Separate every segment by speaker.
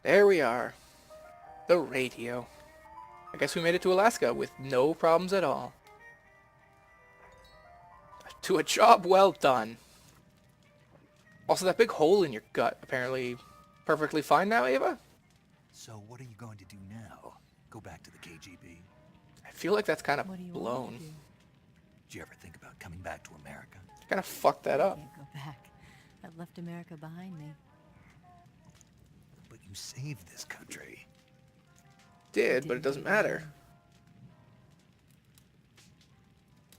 Speaker 1: There we are. The radio. I guess we made it to Alaska with no problems at all. To a job well done. Also, that big hole in your gut, apparently perfectly fine now, Ava?
Speaker 2: So what are you going to do now? Go back to the KGB?
Speaker 1: I feel like that's kind of
Speaker 3: What do you want me
Speaker 1: blown.
Speaker 3: to do?
Speaker 2: Did you ever think about coming back to America?
Speaker 1: Kind of fucked that
Speaker 3: I
Speaker 1: up.
Speaker 3: can't go back. I've left America behind me.
Speaker 2: But you saved this country.
Speaker 1: Did, but it doesn't matter.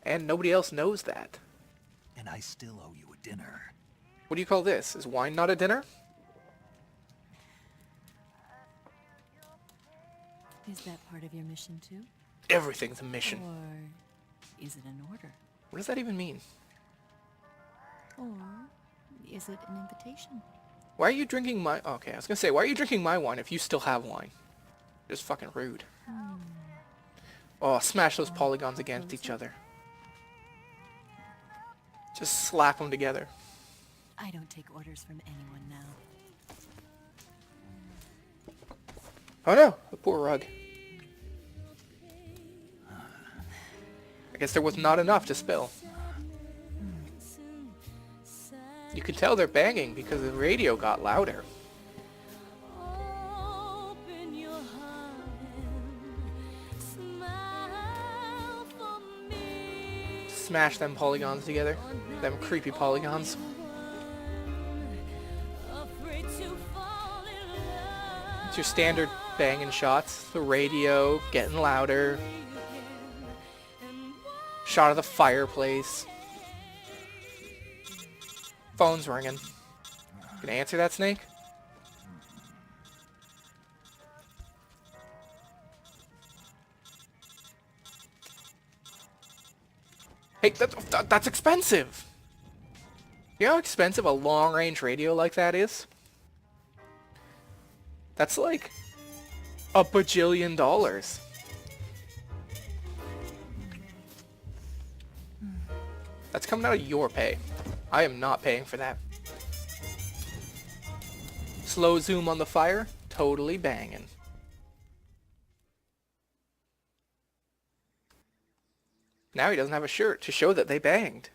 Speaker 1: And nobody else knows that.
Speaker 2: And I still owe you a dinner.
Speaker 1: What do you call this? Is wine not a dinner?
Speaker 3: Is that part of your mission too?
Speaker 1: Everything's a mission.
Speaker 3: Or is it an order?
Speaker 1: What does that even mean?
Speaker 3: Or is it an invitation?
Speaker 1: Why are you drinking my... Okay, I was gonna say, why are you drinking my wine if you still have wine? Just fucking rude. Oh, smash those polygons against each other. Just slap them together.
Speaker 3: I don't take orders from anyone now.
Speaker 1: Oh no, the poor rug. I guess there was not enough to spill. You can tell they're banging because the radio got louder.
Speaker 4: Open your heart and smile for me.
Speaker 1: Smash them polygons together. Them creepy polygons.
Speaker 4: Afraid to fall in love.
Speaker 1: It's your standard banging shots. The radio getting louder. Shot of the fireplace. Phone's ringing. Gonna answer that, Snake? Hey, that's expensive! You know how expensive a long-range radio like that is? That's like a bajillion dollars. That's coming out of your pay. I am not paying for that. Slow zoom on the fire, totally banging. Now he doesn't have a shirt to show that they banged.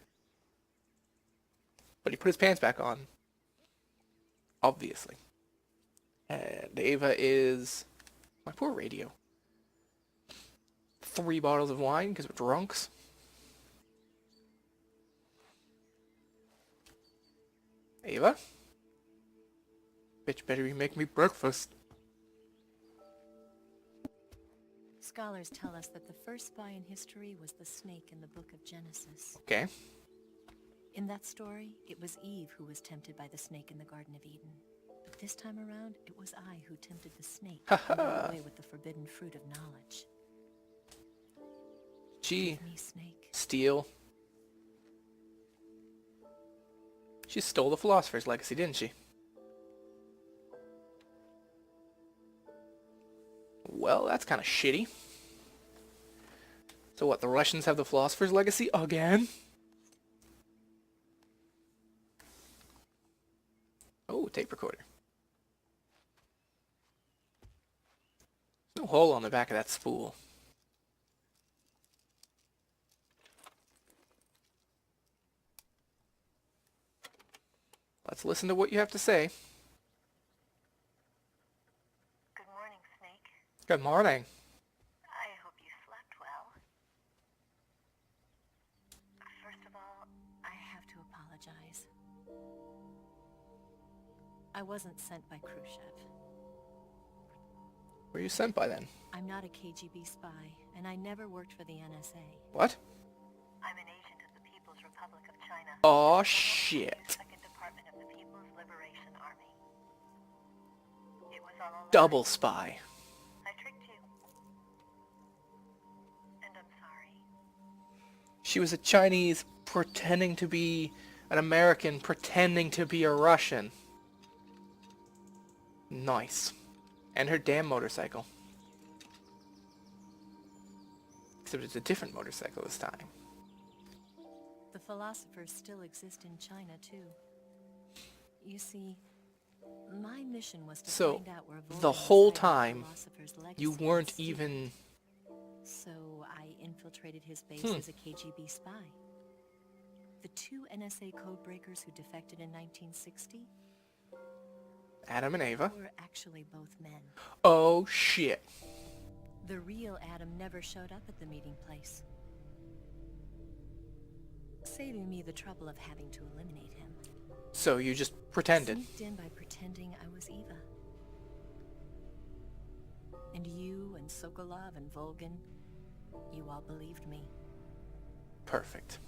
Speaker 1: But he put his pants back on. Obviously. And Ava is... My poor radio. 3 bottles of wine because we're drunks. Ava? Bitch better be making me breakfast.
Speaker 3: Scholars tell us that the first spy in history was the snake in the book of Genesis.
Speaker 1: Okay.
Speaker 3: In that story, it was Eve who was tempted by the snake in the Garden of Eden. But this time around, it was I who tempted the snake and got away with the forbidden fruit of knowledge.
Speaker 1: Gee,
Speaker 3: Give me, snake.
Speaker 1: steal. She stole the Philosopher's Legacy, didn't she? Well, that's kind of shitty. So what, the Russians have the Philosopher's Legacy again? Oh, tape recorder. No hole on the back of that spool. Let's listen to what you have to say.
Speaker 5: Good morning, Snake.
Speaker 1: Good morning.
Speaker 5: I hope you slept well. First of all,
Speaker 3: I have to apologize. I wasn't sent by Khrushchev.
Speaker 1: Where are you sent by then?
Speaker 3: I'm not a KGB spy, and I never worked for the NSA.
Speaker 1: What?
Speaker 5: I'm an agent of the People's Republic of China.
Speaker 1: Aw, shit.
Speaker 5: Second Department of the People's Liberation Army. It was all a lie.
Speaker 1: Double spy.
Speaker 5: I tricked you. And I'm sorry.
Speaker 1: She was a Chinese pretending to be an American, pretending to be a Russian. Nice. And her damn motorcycle. Except it's a different motorcycle this time.
Speaker 3: The philosophers still exist in China, too. You see, My mission was to
Speaker 1: So,
Speaker 3: find out where
Speaker 1: the
Speaker 3: Vulcan
Speaker 1: whole
Speaker 3: was hiding the
Speaker 1: time,
Speaker 3: philosopher's
Speaker 1: you
Speaker 3: legacy
Speaker 1: weren't
Speaker 3: secret.
Speaker 1: even...
Speaker 3: So I infiltrated his base as a KGB spy. The 2 NSA codebreakers who defected in 1960
Speaker 1: Adam and Ava.
Speaker 3: were actually both men.
Speaker 1: Oh, shit.
Speaker 3: The real Adam never showed up at the meeting place, saving me the trouble of having to eliminate him.
Speaker 1: So you just pretended.
Speaker 3: Sneaked in by pretending I was Eva. And you and Sokolov and Volgin, you all believed me.
Speaker 1: Perfect.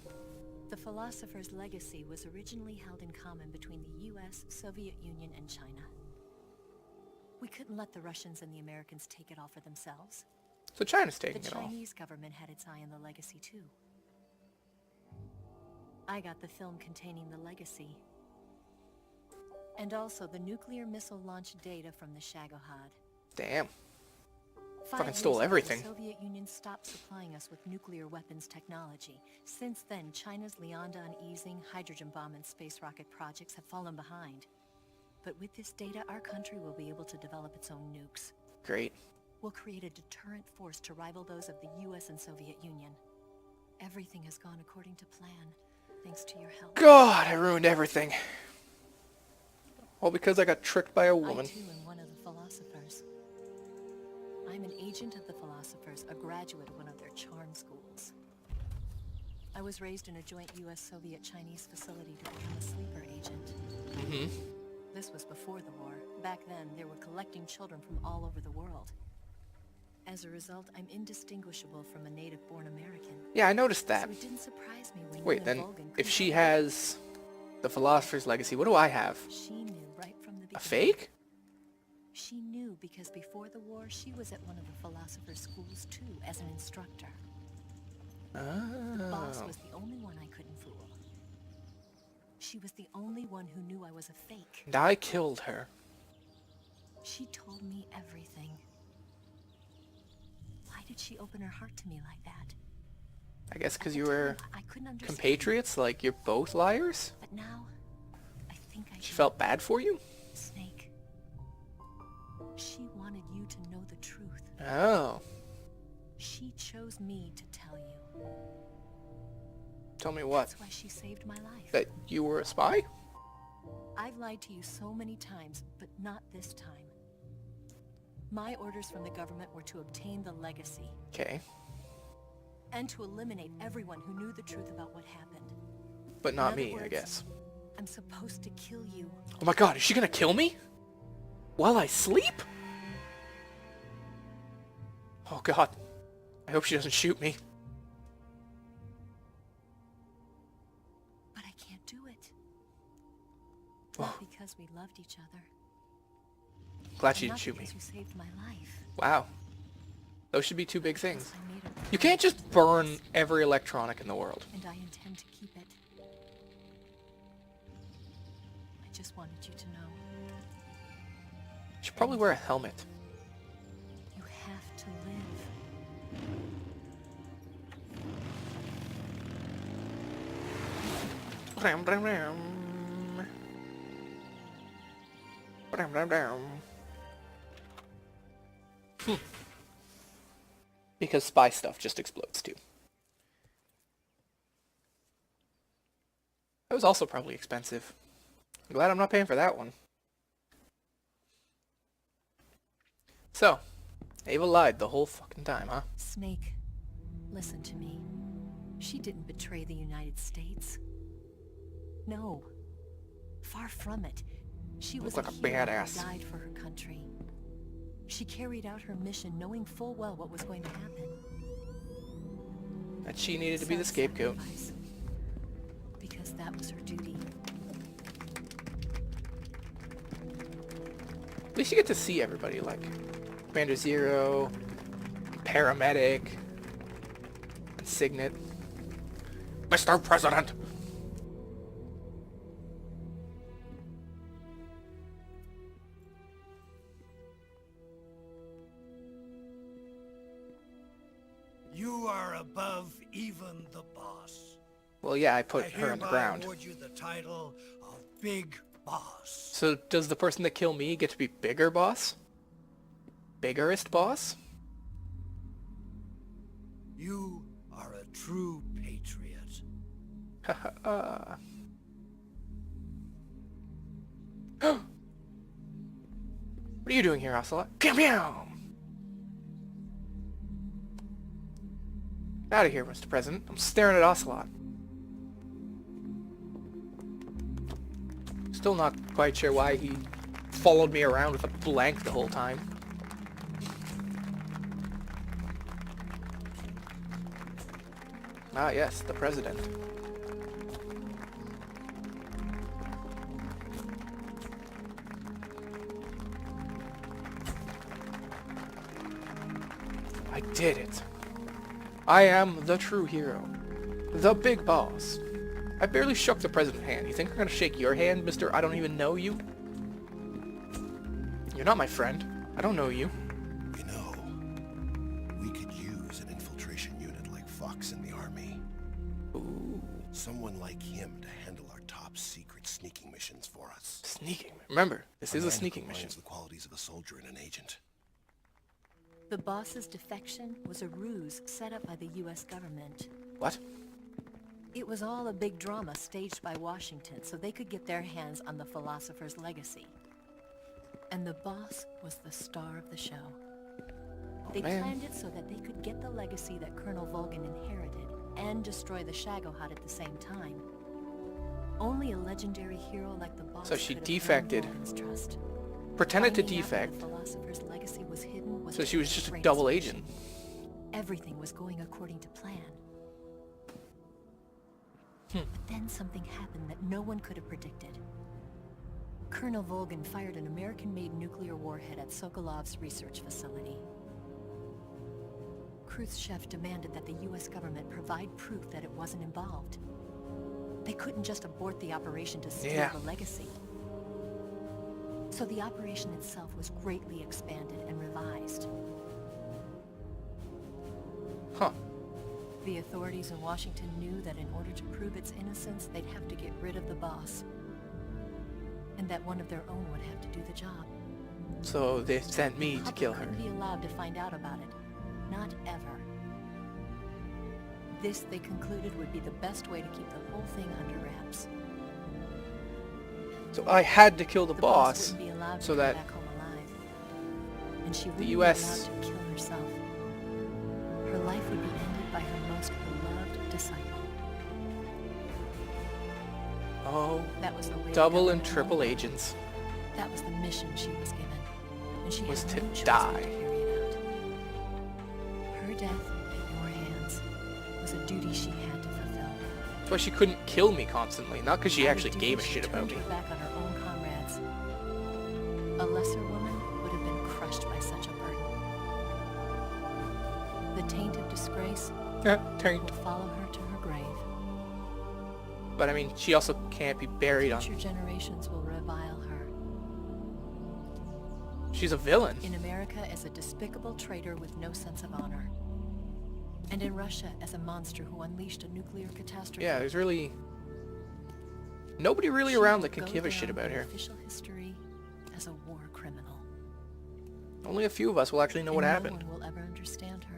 Speaker 3: The philosopher's legacy was originally held in common between the US, Soviet Union, and China. We couldn't let the Russians and the Americans take it all for themselves.
Speaker 1: So China's
Speaker 3: The
Speaker 1: taking it all.
Speaker 3: Chinese government had its eye on the legacy too. I got the film containing the legacy. And also the nuclear missile launch data from the Shagohod.
Speaker 1: Damn.
Speaker 3: 5
Speaker 1: Fucking stole
Speaker 3: years ago,
Speaker 1: everything.
Speaker 3: The Soviet Union stopped supplying us with nuclear weapons technology. Since then, China's Liaodong easing, hydrogen bomb, and space rocket projects have fallen behind. But with this data, our country will be able to develop its own nukes.
Speaker 1: Great.
Speaker 3: We'll create a deterrent force to rival those of the US and Soviet Union. Everything has gone according to plan, thanks to your help.
Speaker 1: God, I ruined everything. All because I got tricked by a woman.
Speaker 3: I too am one of the philosophers. I'm an agent of the philosophers, a graduate of one of their charm schools. I was raised in a joint US-Soviet-Chinese facility to become a sleeper agent. This was before the war. Back then, they were collecting children from all over the world. As a result, I'm indistinguishable from a native-born American.
Speaker 1: Yeah, I noticed that.
Speaker 3: So it didn't surprise me when
Speaker 1: Wait,
Speaker 3: you
Speaker 1: then,
Speaker 3: and Volgin
Speaker 1: if she
Speaker 3: couldn't-
Speaker 1: has the Philosopher's Legacy, what do I have?
Speaker 3: She knew right from the beginning.
Speaker 1: A fake?
Speaker 3: She knew because before the war, she was at one of the philosopher's schools too, as an instructor. The boss
Speaker 1: Oh.
Speaker 3: was the only one I couldn't fool. She was the only one who knew I was a fake.
Speaker 1: And I killed her.
Speaker 3: She told me everything. Why did she open her heart to me like that?
Speaker 1: I guess because
Speaker 3: At
Speaker 1: you
Speaker 3: the
Speaker 1: were
Speaker 3: time, I couldn't understand.
Speaker 1: compatriots, like you're both liars?
Speaker 3: But now, I think I
Speaker 1: She
Speaker 3: do.
Speaker 1: felt bad for you?
Speaker 3: Snake. She wanted you to know the truth.
Speaker 1: Oh.
Speaker 3: She chose me to tell you.
Speaker 1: Tell me what?
Speaker 3: That's why she saved my life.
Speaker 1: That you were a spy?
Speaker 3: I've lied to you so many times, but not this time. My orders from the government were to obtain the legacy,
Speaker 1: Okay.
Speaker 3: and to eliminate everyone who knew the truth about what happened.
Speaker 1: But not
Speaker 3: In other
Speaker 1: me, I
Speaker 3: words,
Speaker 1: guess.
Speaker 3: I'm supposed to kill you.
Speaker 1: Oh my god, is she gonna kill me? While I sleep? Oh god. I hope she doesn't shoot me.
Speaker 3: But I can't do it.
Speaker 1: Oh.
Speaker 3: Not because we loved each other.
Speaker 1: Glad she
Speaker 3: Not
Speaker 1: didn't shoot me.
Speaker 3: because you saved my life.
Speaker 1: Wow. Those should be two big things.
Speaker 3: I made a
Speaker 1: You can't just burn every electronic in the world.
Speaker 3: and I intend to keep it. I just wanted you to know.
Speaker 1: You should probably wear a helmet.
Speaker 3: You have to live.
Speaker 1: Ram, ram, ram. Ram, ram, ram. Because spy stuff just explodes too. That was also probably expensive. I'm glad I'm not paying for that one. So, Ava lied the whole fucking time, huh?
Speaker 3: Snake, listen to me. She didn't betray the United States. No. Far from it. She was
Speaker 1: Look like a
Speaker 3: hero who
Speaker 1: badass.
Speaker 3: died for her country. She carried out her mission knowing full well what was going to happen.
Speaker 1: That she needed to be the scapegoat.
Speaker 3: Self-sacrifice. Because that was her duty.
Speaker 1: At least you get to see everybody, like Commander Zero, Paramedic, and Signet. Mr. President!
Speaker 6: You are above even the boss.
Speaker 1: Well, yeah, I put
Speaker 6: I
Speaker 1: her on the
Speaker 6: hereby
Speaker 1: ground.
Speaker 6: award you the title of Big boss.
Speaker 1: So does the person that killed me get to be bigger boss? Biggerest boss?
Speaker 6: You are a true patriot.
Speaker 1: Haha. What are you doing here, Ocelot? Pew pew! Out of here, Mr. President. I'm staring at Ocelot. Still not quite sure why he followed me around with a blank the whole time. Ah, yes, the President. I did it. I am the true hero. The big boss. I barely shook the president's hand. You think I'm gonna shake your hand, Mr. I don't even know you? You're not my friend. I don't know you.
Speaker 7: You know, we could use an infiltration unit like Fox in the army.
Speaker 1: Ooh,
Speaker 7: Someone like him to handle our top secret sneaking missions for us.
Speaker 1: sneaking. Remember, this is a
Speaker 7: man who
Speaker 1: sneaking mission.
Speaker 7: combines the qualities of a soldier and an agent.
Speaker 3: The boss's defection was a ruse set up by the US government.
Speaker 1: What?
Speaker 3: It was all a big drama staged by Washington so they could get their hands on the philosopher's legacy. And the boss was the star of the show. They
Speaker 1: man.
Speaker 3: planned it so that they could get the legacy that Colonel Volgin inherited and destroy the Shagohod at the same time. Only a legendary hero like the boss
Speaker 1: So she
Speaker 3: could have earned
Speaker 1: defected.
Speaker 3: Volgin's trust.
Speaker 1: Pretended to
Speaker 3: Finding out where
Speaker 1: defect.
Speaker 3: the philosopher's legacy was hidden was
Speaker 1: So
Speaker 3: the
Speaker 1: she was just a
Speaker 3: greatest
Speaker 1: double
Speaker 3: mission.
Speaker 1: agent.
Speaker 3: Everything was going according to plan. But then something happened that no one could have predicted. Colonel Volgin fired an American-made nuclear warhead at Sokolov's research facility. Khrushchev demanded that the US government provide proof that it wasn't involved. They couldn't just abort the operation to steal
Speaker 1: Yeah.
Speaker 3: the legacy. So the operation itself was greatly expanded and revised.
Speaker 1: Huh.
Speaker 3: The authorities in Washington knew that in order to prove its innocence, they'd have to get rid of the boss. And that one of their own would have to do the job.
Speaker 1: So they sent me
Speaker 3: The
Speaker 1: to
Speaker 3: public
Speaker 1: kill her.
Speaker 3: couldn't be allowed to find out about it. Not ever. This, they concluded, would be the best way to keep the whole thing under wraps.
Speaker 1: So I had to kill the
Speaker 3: The
Speaker 1: boss
Speaker 3: wouldn't be allowed to
Speaker 1: so
Speaker 3: come
Speaker 1: that
Speaker 3: back home alive. And she
Speaker 1: the
Speaker 3: wouldn't
Speaker 1: US
Speaker 3: be allowed to kill herself. Her life would be ended by her most beloved disciple.
Speaker 1: Oh,
Speaker 3: That was the way the
Speaker 1: double and
Speaker 3: government
Speaker 1: triple
Speaker 3: wanted it.
Speaker 1: agents.
Speaker 3: That was the mission she was given, and she
Speaker 1: Was
Speaker 3: had
Speaker 1: to
Speaker 3: no choice
Speaker 1: die.
Speaker 3: but to carry it out. Her death at your hands was a duty she had to fulfill.
Speaker 1: That's why she couldn't kill me constantly. Not because she
Speaker 3: Out of
Speaker 1: actually
Speaker 3: duty,
Speaker 1: gave a
Speaker 3: she
Speaker 1: shit about
Speaker 3: turned
Speaker 1: me.
Speaker 3: her back on her own comrades. A lesser woman would have been crushed by such a burden. The taint of disgrace
Speaker 1: Taint.
Speaker 3: will follow her to her grave.
Speaker 1: But I mean, she also can't be buried on.
Speaker 3: Future generations will revile her.
Speaker 1: She's a villain.
Speaker 3: In America as a despicable traitor with no sense of honor. And in Russia as a monster who unleashed a nuclear catastrophe.
Speaker 1: Yeah, there's really nobody really
Speaker 3: She
Speaker 1: around
Speaker 3: will
Speaker 1: that can
Speaker 3: go
Speaker 1: give a shit
Speaker 3: down
Speaker 1: about
Speaker 3: in
Speaker 1: her.
Speaker 3: Official history as a war criminal.
Speaker 1: Only a few of us will actually know what
Speaker 3: And
Speaker 1: happened.
Speaker 3: No one will ever understand her.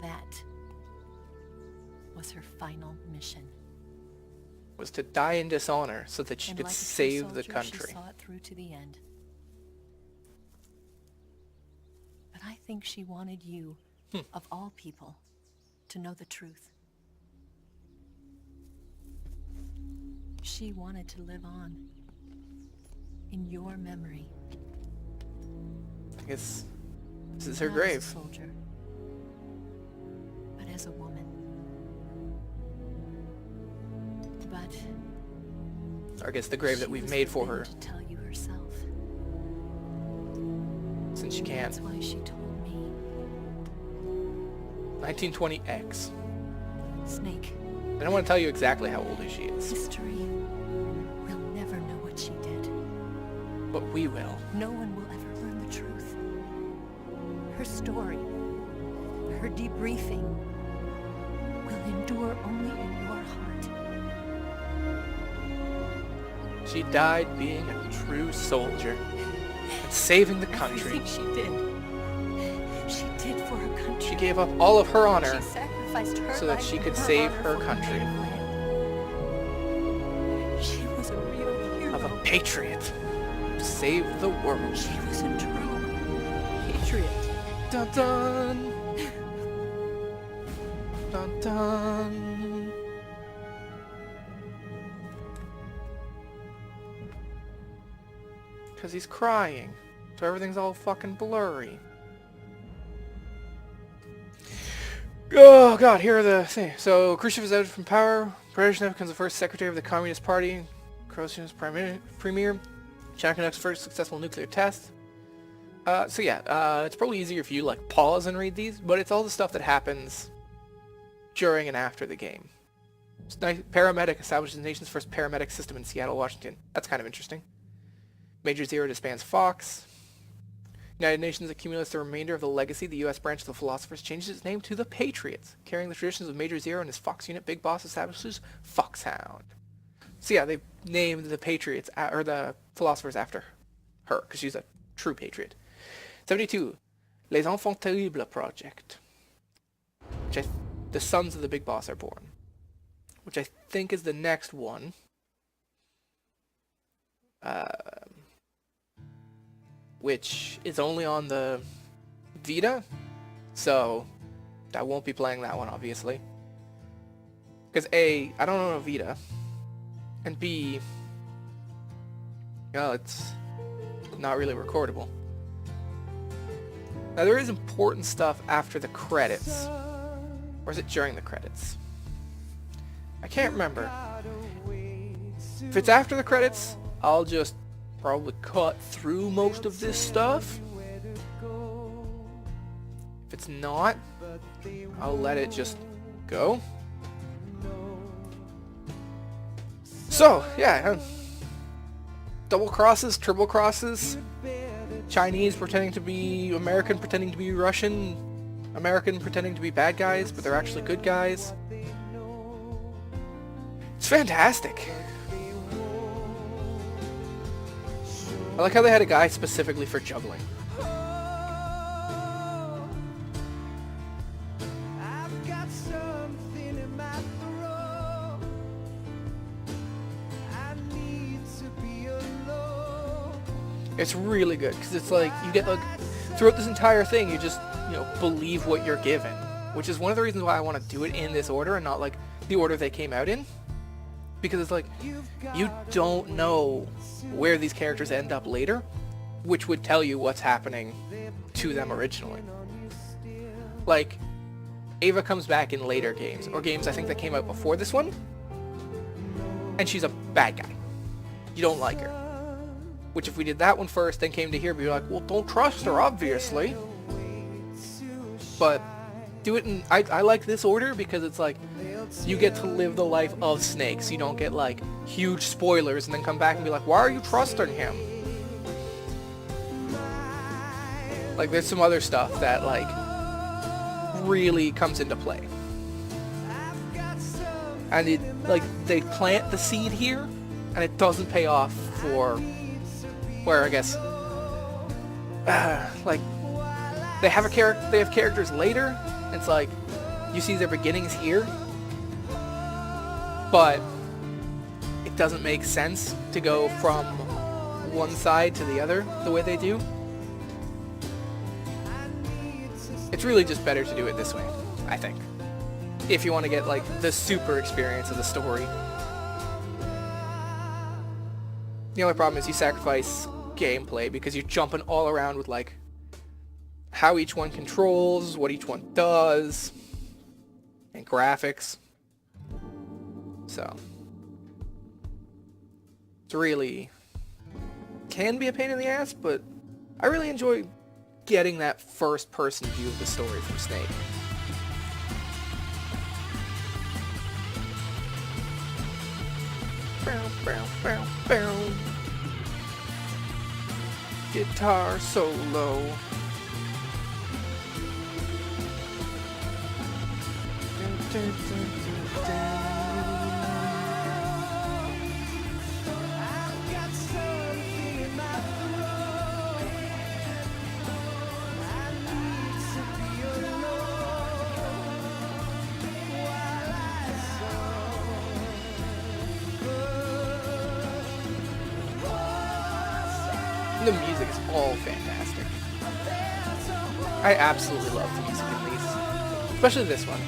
Speaker 3: That was her final mission.
Speaker 1: Was to die in dishonor so that she
Speaker 3: And
Speaker 1: could
Speaker 3: like a true
Speaker 1: save the
Speaker 3: soldier,
Speaker 1: country.
Speaker 3: She saw it through to the end. But I think she wanted you, of all people, to know the truth. She wanted to live on in your memory.
Speaker 1: I guess this is her
Speaker 3: Not as a
Speaker 1: grave.
Speaker 3: soldier, but as a woman. But
Speaker 1: Or I guess the grave that
Speaker 3: she
Speaker 1: we've
Speaker 3: was
Speaker 1: made for
Speaker 3: forbidden
Speaker 1: her,
Speaker 3: to tell you herself.
Speaker 1: since she can.
Speaker 3: That's why she told me.
Speaker 1: 1920X.
Speaker 3: Snake,
Speaker 1: I don't want to tell you exactly how old she is,
Speaker 3: history will never know what she did.
Speaker 1: but we will.
Speaker 3: No one will ever learn the truth. Her story, her debriefing, will endure only in your heart.
Speaker 1: She died being a true soldier and saving the country.
Speaker 3: Everything she did for her country.
Speaker 1: She gave up all of her honor
Speaker 3: She sacrificed her
Speaker 1: so that
Speaker 3: life
Speaker 1: she
Speaker 3: and
Speaker 1: could
Speaker 3: her
Speaker 1: save
Speaker 3: honor
Speaker 1: her
Speaker 3: for
Speaker 1: country.
Speaker 3: native land. She was a real hero.
Speaker 1: Of a patriot. Save the world.
Speaker 3: She was a true patriot.
Speaker 1: Dun dun. Dun dun. Because he's crying. So everything's all fucking blurry. Oh god, here are the things. So Khrushchev is out from power. Brezhnev becomes the first secretary of the Communist Party. Khrushchev's premier. China conducts first successful nuclear test. So yeah, it's probably easier if you like pause and read these, but it's all the stuff that happens during and after the game. Paramedic establishes the nation's first paramedic system in Seattle, Washington. That's kind of interesting. Major Zero disbands Fox. United Nations accumulates the remainder of the legacy. The U.S. branch of the Philosophers changes its name to the Patriots, carrying the traditions of Major Zero and his Fox unit. Big Boss establishes Foxhound. So yeah, they named the Patriots, or the Philosophers after her, because she's a true patriot. 72. Les Enfants Terribles Project. The sons of the Big Boss are born. Which I think is the next one. Which is only on the Vita, so I won't be playing that one, obviously. Because A, I don't own a Vita, and B, well, it's not really recordable. Now, there is important stuff after the credits. Or is it during the credits? I can't remember. If it's after the credits, I'll just probably cut through most of this stuff. If it's not, I'll let it just go. So, yeah. Double crosses, triple crosses. Chinese pretending to be American, pretending to be Russian. American pretending to be bad guys, but they're actually good guys. It's fantastic. I like how they had a guy specifically for juggling. It's really good, because it's like, you get like, throughout this entire thing, you just, believe what you're given. Which is one of the reasons why I want to do it in this order and not like the order they came out in. Because it's like, you don't know where these characters end up later, which would tell you what's happening to them originally. Like, Ava comes back in later games, or games I think that came out before this one, and she's a bad guy. You don't like her. Which if we did that one first, then came to here, be like, well, don't trust her, obviously. But do it in, I like this order because it's like, you get to live the life of Snake, so you don't get like huge spoilers and then come back and be like, why are you trusting him? Like, there's some other stuff that like really comes into play. And it, like, they plant the seed here and it doesn't pay off for where, I guess, like, they have characters later. It's like, you see their beginnings here, but it doesn't make sense to go from one side to the other the way they do. It's really just better to do it this way, I think, if you want to get like the super experience of the story. The only problem is you sacrifice gameplay because you're jumping all around with like how each one controls, what each one does, and graphics. So it's really can be a pain in the ass, but I really enjoy getting that first person view of the story from Snake. Bow, bow, bow, bow. Guitar solo. The music is all fantastic. I absolutely love the music in these. Especially this one.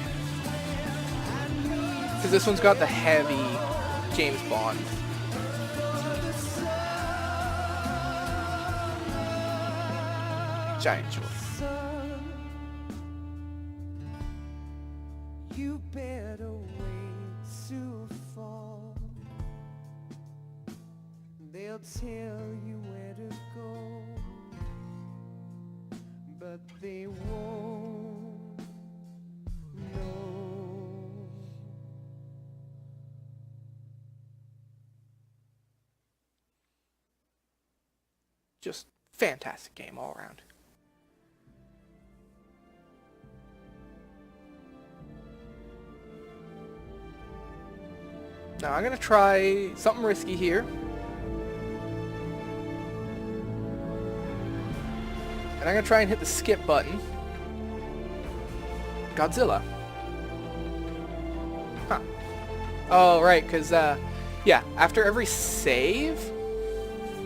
Speaker 1: Because this one's got the heavy James Bond. Which I enjoy.
Speaker 8: You better wait to fall. They'll tell you where to go, but they won't know.
Speaker 1: Just fantastic game all around. Now I'm gonna try something risky here. And I'm gonna try and hit the skip button. Godzilla. Huh. Oh, right, because, yeah, after every save,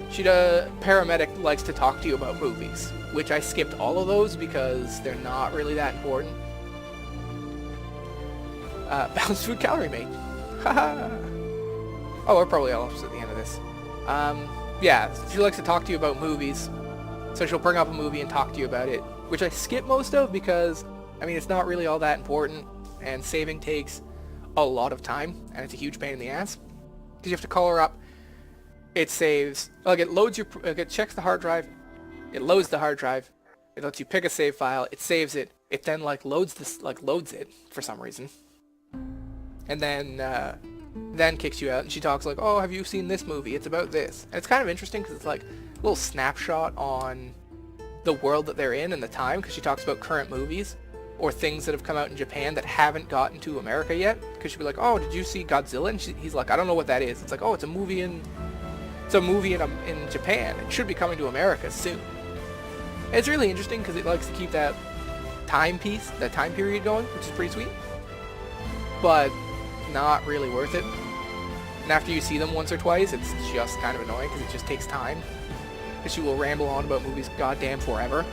Speaker 1: paramedic likes to talk to you about movies, which I skipped all of those because they're not really that important. Balanced food calorie mate. Haha. Oh, we're probably almost at the end of this. Yeah, she likes to talk to you about movies. So she'll bring up a movie and talk to you about it, which I skip most of because, I mean, it's not really all that important, and saving takes a lot of time, and it's a huge pain in the ass. Because you have to call her up, it saves, like it loads your, it checks the hard drive, it loads the hard drive, it lets you pick a save file, it saves it, it then like loads it for some reason, and then kicks you out, and she talks like, oh, have you seen this movie? It's about this. And it's kind of interesting because it's like a little snapshot on the world that they're in and the time, because she talks about current movies or things that have come out in Japan that haven't gotten to America yet. Because she'll be like, oh, did you see Godzilla? And he's like, I don't know what that is. It's like, oh, it's a movie in Japan. It should be coming to America soon. And it's really interesting because it likes to keep that time period going, which is pretty sweet. But not really worth it. And after you see them once or twice, it's just kind of annoying because it just takes time. Because she will ramble on about movies goddamn forever.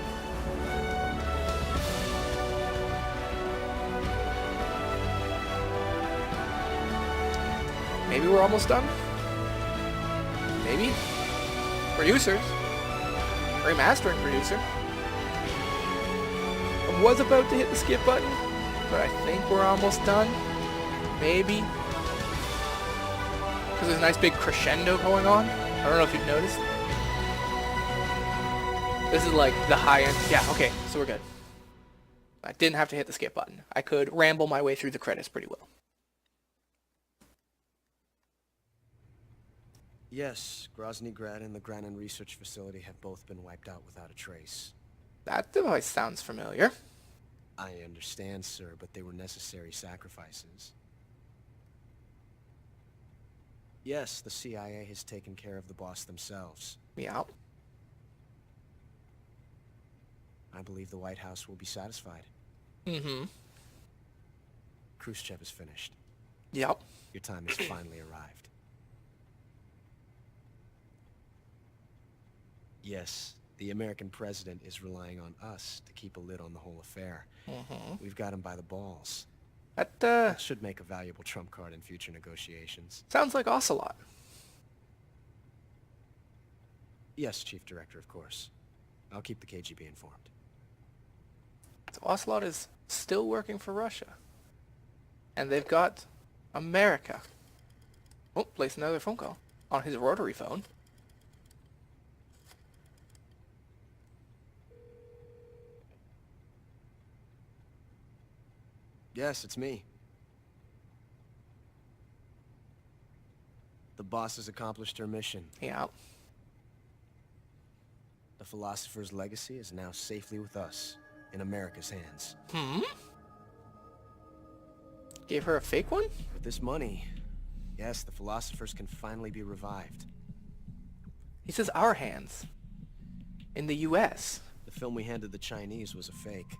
Speaker 1: Maybe we're almost done? Maybe? Producers. Remastering producer. I was about to hit the skip button, but I think we're almost done. Maybe. Because there's a nice big crescendo going on. I don't know if you've noticed. This is like the high end. Yeah, okay, so we're good. I didn't have to hit the skip button. I could ramble my way through the credits pretty well.
Speaker 6: Yes, Grozny Grad and the Granin Research Facility have both been wiped out without a trace.
Speaker 1: That device sounds familiar.
Speaker 6: I understand, sir, but they were necessary sacrifices. Yes, the CIA has taken care of the boss themselves.
Speaker 1: Yeah.
Speaker 6: I believe the White House will be satisfied.
Speaker 1: Mm-hmm.
Speaker 6: Khrushchev is finished.
Speaker 1: Yep.
Speaker 6: Your time has finally arrived. Yes, the American president is relying on us to keep a lid on the whole affair.
Speaker 1: Mm-hmm.
Speaker 6: We've got him by the balls.
Speaker 1: That
Speaker 6: That should make a valuable trump card in future negotiations.
Speaker 1: sounds like Ocelot.
Speaker 6: Yes, Chief Director, of course. I'll keep the KGB informed.
Speaker 1: So Ocelot is still working for Russia. And they've got America. Oh, place another phone call on his rotary phone.
Speaker 6: Yes, it's me. The boss has accomplished her mission.
Speaker 1: Yeah.
Speaker 6: The philosopher's legacy is now safely with us, in America's hands.
Speaker 1: Hmm? Gave her a fake one?
Speaker 6: With this money, yes, the philosophers can finally be revived.
Speaker 1: He says our hands. In the US.
Speaker 6: The film we handed the Chinese was a fake.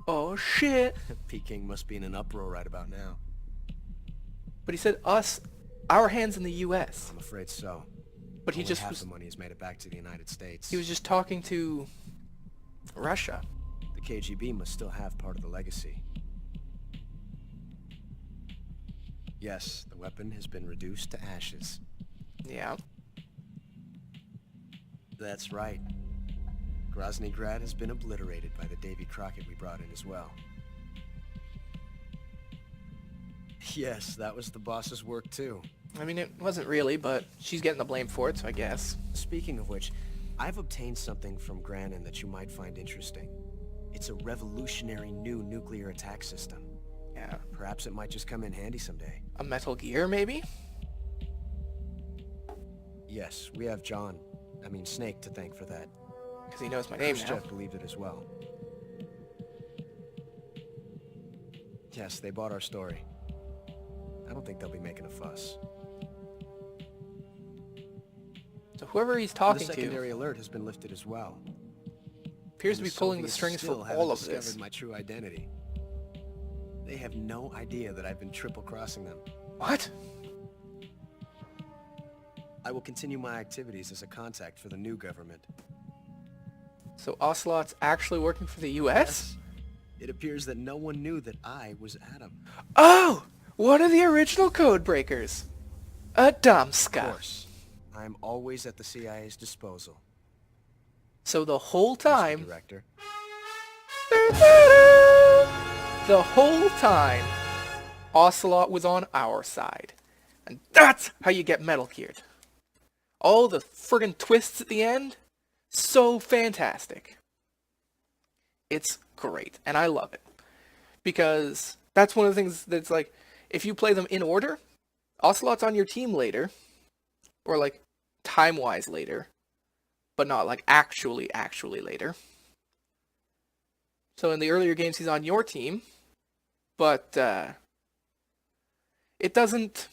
Speaker 1: Oh shit.
Speaker 6: Peking must be in an uproar right about now.
Speaker 1: But he said us, our hands in the US.
Speaker 6: I'm afraid so.
Speaker 1: But he
Speaker 6: Only
Speaker 1: just
Speaker 6: half
Speaker 1: was,
Speaker 6: the money has made it back to the United States.
Speaker 1: he was just talking to Russia.
Speaker 6: The KGB must still have part of the legacy. Yes, the weapon has been reduced to ashes.
Speaker 1: Yeah.
Speaker 6: That's right. Grozny Grad has been obliterated by the Davy Crockett we brought in as well. Yes, that was the boss's work too.
Speaker 1: I mean, it wasn't really, but she's getting the blame for it, so I guess.
Speaker 6: Speaking of which, I've obtained something from Granin that you might find interesting. It's a revolutionary new nuclear attack system.
Speaker 1: Yeah.
Speaker 6: Perhaps it might just come in handy someday.
Speaker 1: A Metal Gear, maybe?
Speaker 6: Yes, we have Snake to thank for that.
Speaker 1: Because he knows my name now.
Speaker 6: Khrushchev believed it as well. Yes, they bought our story. I don't think they'll be making a fuss.
Speaker 1: So whoever he's
Speaker 6: The
Speaker 1: talking
Speaker 6: secondary
Speaker 1: to
Speaker 6: alert has been lifted as well.
Speaker 1: appears to
Speaker 6: And
Speaker 1: be pulling the
Speaker 6: Soviets
Speaker 1: strings
Speaker 6: still
Speaker 1: for
Speaker 6: haven't
Speaker 1: all of
Speaker 6: discovered
Speaker 1: this.
Speaker 6: my true identity. They have no idea that I've been triple-crossing them.
Speaker 1: What?
Speaker 6: I will continue my activities as a contact for the new government.
Speaker 1: So Ocelot's actually working for the US?
Speaker 6: It appears that no one knew that I was Adam.
Speaker 1: Oh! One of the original code breakers.
Speaker 6: Of
Speaker 1: Adamska.
Speaker 6: course, I am always at the CIA's disposal,
Speaker 1: So the whole
Speaker 6: Mr.
Speaker 1: time...
Speaker 6: Director.
Speaker 1: The whole time, Ocelot was on our side. And that's how you get Metal Geared. All the friggin' twists at the end, so fantastic. It's great, and I love it. Because that's one of the things that's like, if you play them in order, Ocelot's on your team later, or like time-wise later, but not like actually later. So in the earlier games, he's on your team, but it doesn't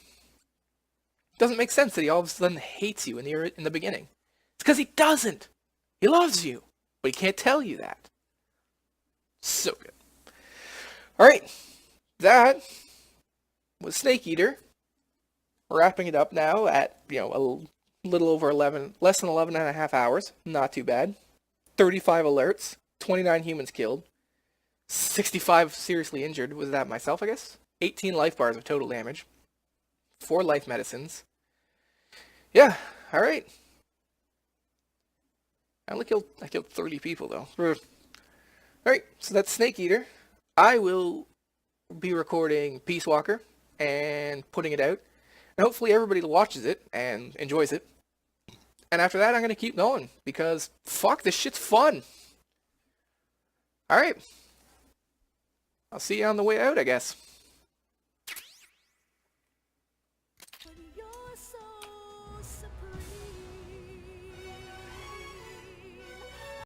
Speaker 1: make sense that he all of a sudden hates you in the beginning. It's because he doesn't. He loves you, but he can't tell you that. So good. All right, that was Snake Eater. We're wrapping it up now at a little over 11, less than 11 and a half hours. Not too bad. 35 alerts, 29 humans killed, 65 seriously injured. Was that myself, I guess? 18 life bars of total damage, 4 life medicines. Yeah, all right. I killed 30 people though. All right, so that's Snake Eater. I will be recording Peace Walker and putting it out. And hopefully everybody watches it and enjoys it. And after that, I'm going to keep going because fuck, this shit's fun. All right. I'll see you on the way out, I guess.